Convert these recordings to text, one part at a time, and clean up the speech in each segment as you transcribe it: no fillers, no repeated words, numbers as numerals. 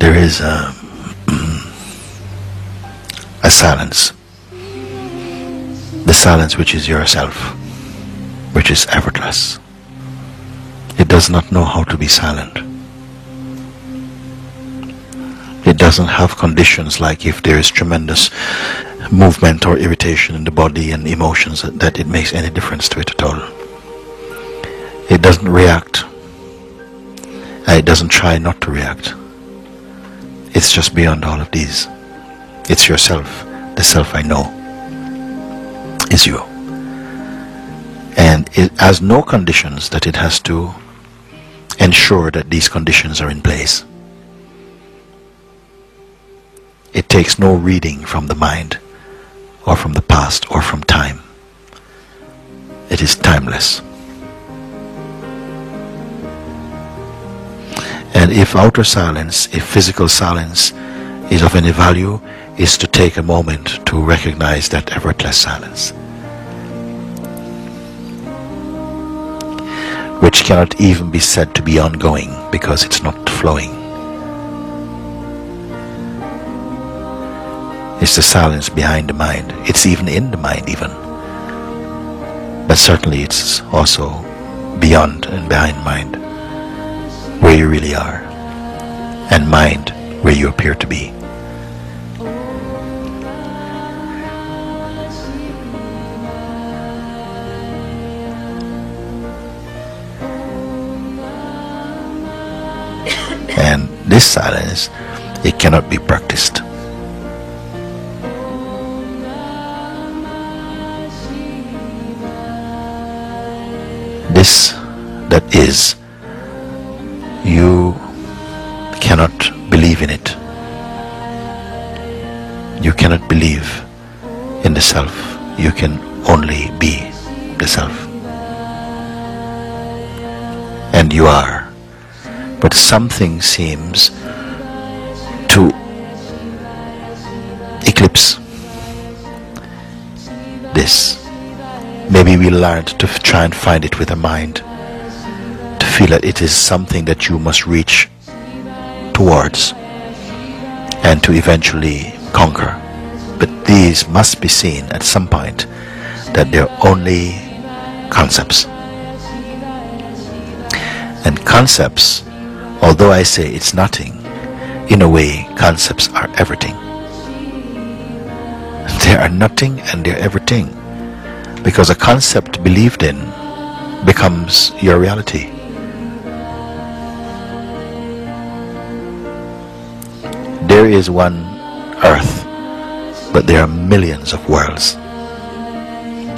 There is a silence. The silence which is yourself, which is effortless. It does not know how to be silent. It doesn't have conditions like if there is tremendous movement or irritation in the body and emotions that it makes any difference to it at all. It doesn't react. And it doesn't try not to react. It's just beyond all of these. It's yourself. The self I know is you. And it has no conditions that it has to ensure that these conditions are in place. It takes no reading from the mind or from the past or from time. It is timeless. And if outer silence, if physical silence is of any value, is to take a moment to recognize that effortless silence, which cannot even be said to be ongoing because it's not flowing. It's the silence behind the mind. It's even in the mind even. But certainly it's also beyond and behind mind, where you really are, and mind where you appear to be. And this silence, it cannot be practiced. This that is, you cannot believe in it. You cannot believe in the self. You can only be the self. And you are. But something seems to eclipse this. Maybe we learned to try and find it with a mind, to feel that it is something that you must reach towards and to eventually conquer. But these must be seen at some point that they're only concepts. And concepts, although I say it's nothing, in a way concepts are everything. They are nothing and they're everything. Because a concept believed in becomes your reality. There is one earth, but there are millions of worlds.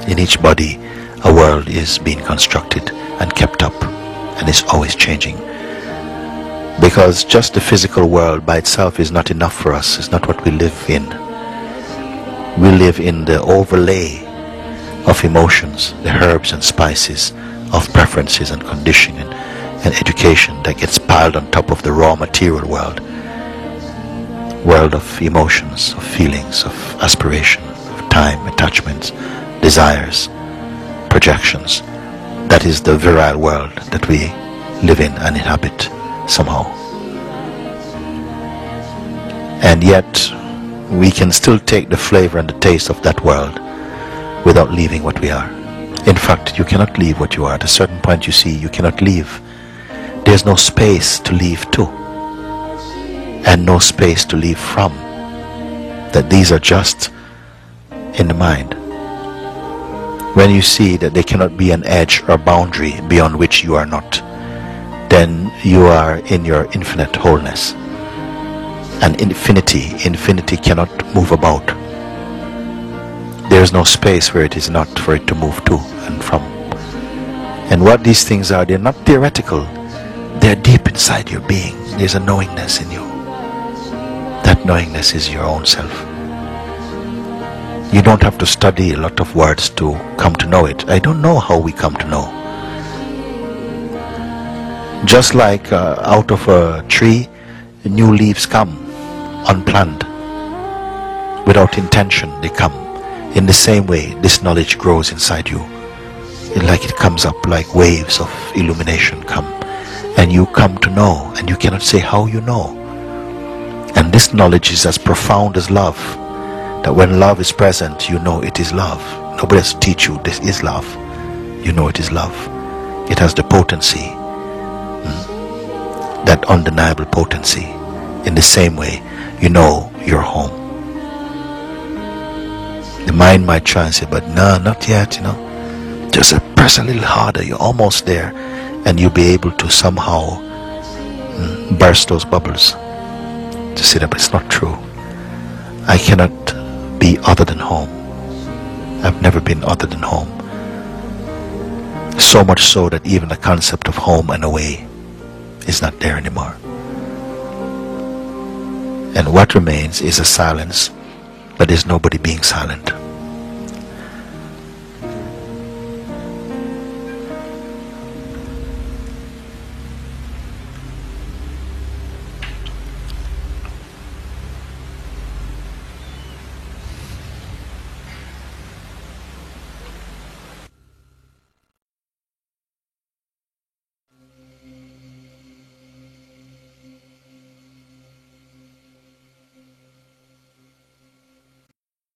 In each body, a world is being constructed and kept up, and is always changing. Because just the physical world by itself is not enough for us. It's not what we live in. We live in the overlay of emotions, the herbs and spices of preferences and conditioning and education that gets piled on top of the raw material world of emotions, of feelings, of aspiration, of time, attachments, desires, projections. That is the virile world that we live in and inhabit somehow. And yet we can still take the flavor and the taste of that world without leaving what we are. In fact, you cannot leave what you are. At a certain point you see you cannot leave. There's no space to leave to, and no space to leave from. That these are just in the mind. When you see that there cannot be an edge or boundary beyond which you are not, then you are in your infinite wholeness. And infinity cannot move about. There is no space where it is not for it to move to and from. And what these things are, they're not theoretical. They're deep inside your being. There's a knowingness in you. That knowingness is your own self. You don't have to study a lot of words to come to know it. I don't know how we come to know. Just like out of a tree, new leaves come, unplanned. Without intention, they come. In the same way, this knowledge grows inside you. Like it comes up like waves of illumination come. And you come to know, and you cannot say how you know. And this knowledge is as profound as love, that when love is present, you know it is love. Nobody has to teach you this is love. You know it is love. It has the potency, that undeniable potency. In the same way, you know you're home. The mind might try and say, but no, not yet, just press a little harder, you're almost there, and you'll be able to somehow burst those bubbles to see that. But it's not true. I cannot be other than home. I've never been other than home. So much so that even the concept of home and away is not there anymore. And what remains is a silence, but there's nobody being silent.